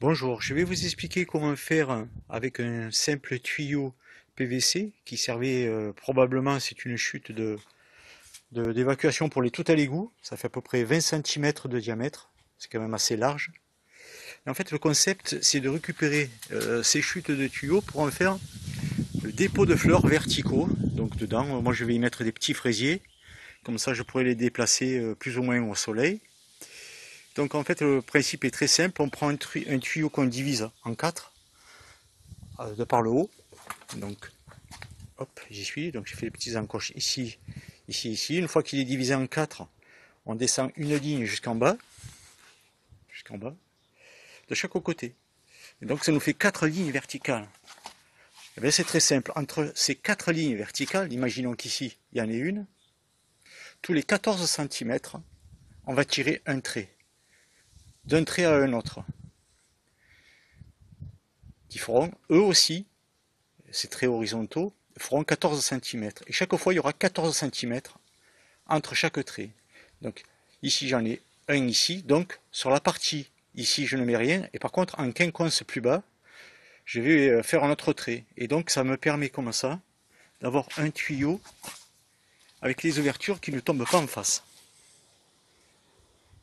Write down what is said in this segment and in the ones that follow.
Bonjour, je vais vous expliquer comment faire avec un simple tuyau PVC qui servait probablement, c'est une chute d'évacuation pour les tout à l'égout. Ça fait à peu près 20 centimètres de diamètre, c'est quand même assez large. Et en fait, le concept, c'est de récupérer ces chutes de tuyaux pour en faire le dépôt de fleurs verticaux. Donc dedans, moi je vais y mettre des petits fraisiers, comme ça je pourrais les déplacer plus ou moins au soleil. Donc en fait, le principe est très simple, on prend un tuyau qu'on divise en quatre de par le haut. Donc, hop, j'y suis. Donc, j'ai fait les petites encoches ici, ici, ici. Une fois qu'il est divisé en quatre, on descend une ligne jusqu'en bas, de chaque côté. Et donc, ça nous fait quatre lignes verticales. Et bien, c'est très simple. Entre ces quatre lignes verticales, imaginons qu'ici, il y en ait une, tous les 14 centimètres, on va tirer un trait. D'un trait à un autre. Qui feront, eux aussi, ces traits horizontaux, feront 14 centimètres. Et chaque fois, il y aura 14 centimètres entre chaque trait. Donc ici j'en ai un ici, donc sur la partie ici je ne mets rien, et par contre en quinconce plus bas, je vais faire un autre trait. Et donc ça me permet comme ça d'avoir un tuyau avec les ouvertures qui ne tombent pas en face.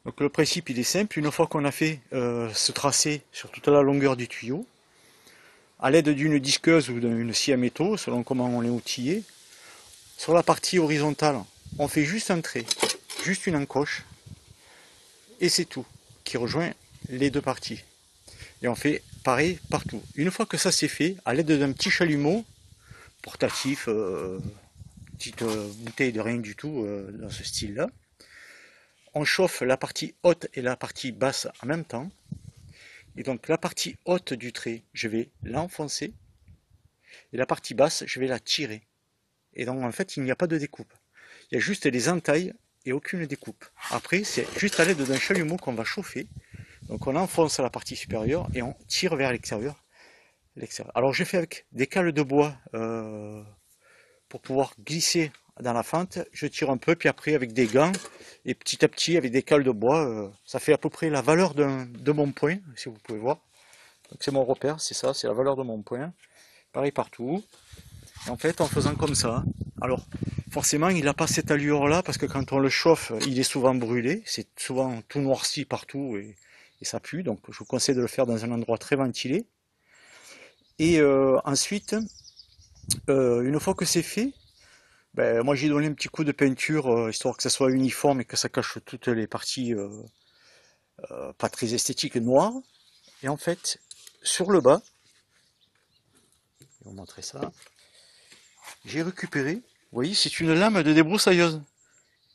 Donc le principe il est simple, une fois qu'on a fait ce tracé sur toute la longueur du tuyau, à l'aide d'une disqueuse ou d'une scie à métaux, selon comment on est outillé, sur la partie horizontale, on fait juste un trait, juste une encoche, et c'est tout, qui rejoint les deux parties. Et on fait pareil partout. Une fois que ça c'est fait, à l'aide d'un petit chalumeau portatif, petite bouteille de rien du tout dans ce style-là, on chauffe la partie haute et la partie basse en même temps. Et donc la partie haute du trait, je vais l'enfoncer, et la partie basse, je vais la tirer. Et donc en fait, il n'y a pas de découpe. Il y a juste les entailles et aucune découpe. Après, c'est juste à l'aide d'un chalumeau qu'on va chauffer. Donc on enfonce la partie supérieure et on tire vers l'extérieur. Alors je fais avec des cales de bois pour pouvoir glisser dans la fente. Je tire un peu, puis après avec des gants et petit à petit avec des cales de bois, ça fait à peu près la valeur de mon point, si vous pouvez voir. Donc c'est mon repère, c'est ça, c'est la valeur de mon point. Pareil partout. Et en fait, en faisant comme ça, alors forcément, il n'a pas cette allure-là parce que quand on le chauffe, il est souvent brûlé. C'est souvent tout noirci partout et ça pue. Donc, je vous conseille de le faire dans un endroit très ventilé. Et ensuite, une fois que c'est fait, ben, moi j'ai donné un petit coup de peinture histoire que ça soit uniforme et que ça cache toutes les parties pas très esthétiques noires. Et en fait, sur le bas, je vais vous montrer ça, j'ai récupéré, vous voyez, c'est une lame de débroussailleuse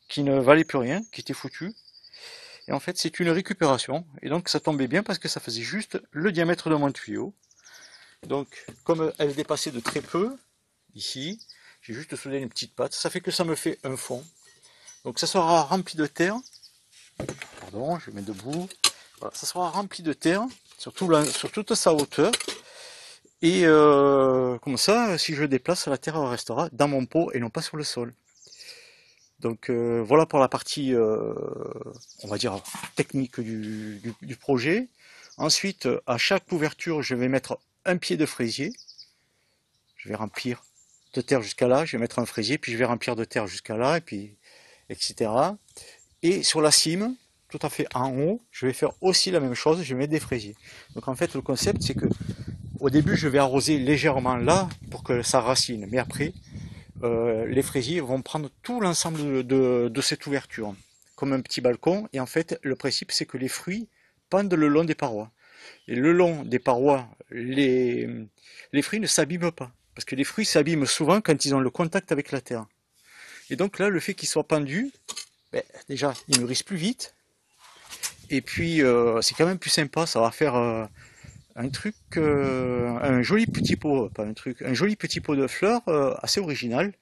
qui ne valait plus rien, qui était foutue. Et en fait, c'est une récupération. Et donc, ça tombait bien parce que ça faisait juste le diamètre de mon tuyau. Donc, comme elle dépassait de très peu, ici, j'ai juste soudé une petite patte. Ça fait que ça me fait un fond. Donc, ça sera rempli de terre. Pardon, je vais mettre debout. Voilà, ça sera rempli de terre sur toute sa hauteur. Et comme ça, si je le déplace, la terre restera dans mon pot et non pas sur le sol. Donc voilà pour la partie, on va dire, technique du projet. Ensuite, à chaque ouverture, je vais mettre un pied de fraisier. Je vais remplir de terre jusqu'à là, je vais mettre un fraisier, puis je vais remplir de terre jusqu'à là, et puis etc. Et sur la cime, tout à fait en haut, je vais faire aussi la même chose, je vais mettre des fraisiers. Donc en fait, le concept, c'est que au début, je vais arroser légèrement là pour que ça racine, mais après, les fraisiers vont prendre tout l'ensemble de cette ouverture, comme un petit balcon. Et en fait, le principe, c'est que les fruits pendent le long des parois. Et le long des parois, les fruits ne s'abîment pas. Parce que les fruits s'abîment souvent quand ils ont le contact avec la terre. Et donc là, le fait qu'ils soient pendus, ben, déjà, ils mûrissent plus vite. Et puis, c'est quand même plus sympa. Ça va faire un truc, un joli petit pot, pas un truc, un joli petit pot de fleurs assez original.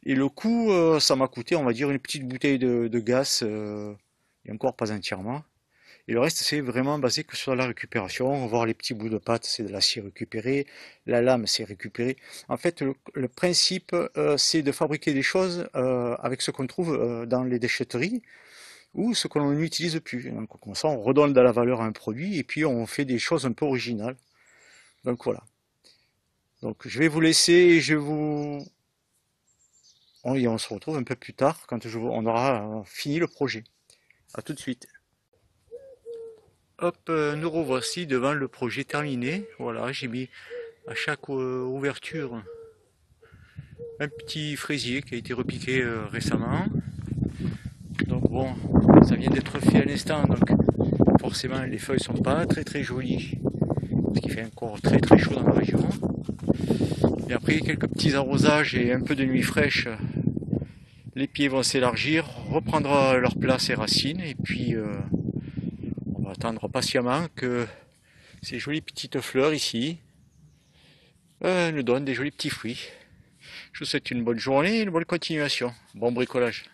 Et le coût, ça m'a coûté, on va dire, une petite bouteille de gaz, et encore pas entièrement. Et le reste, c'est vraiment basé que sur la récupération. Voir les petits bouts de pâte, c'est de l'acier récupéré. La lame, c'est récupéré. En fait, le principe, c'est de fabriquer des choses avec ce qu'on trouve dans les déchetteries. ou ce que l'on n'utilise plus. Donc, comme ça, on redonne de la valeur à un produit et puis on fait des choses un peu originales. Donc voilà. Donc je vais vous laisser et on se retrouve un peu plus tard quand on aura fini le projet. À tout de suite. Hop, nous revoici devant le projet terminé. Voilà, j'ai mis à chaque ouverture un petit fraisier qui a été repiqué récemment. Donc bon, ça vient d'être fait à l'instant, donc forcément les feuilles sont pas très jolies, parce qu'il fait encore très chaud dans la région. Et après quelques petits arrosages et un peu de nuit fraîche, les pieds vont s'élargir, reprendre leur place et racines, et puis on va attendre patiemment que ces jolies petites fleurs ici nous donnent des jolis petits fruits. Je vous souhaite une bonne journée et une bonne continuation. Bon bricolage.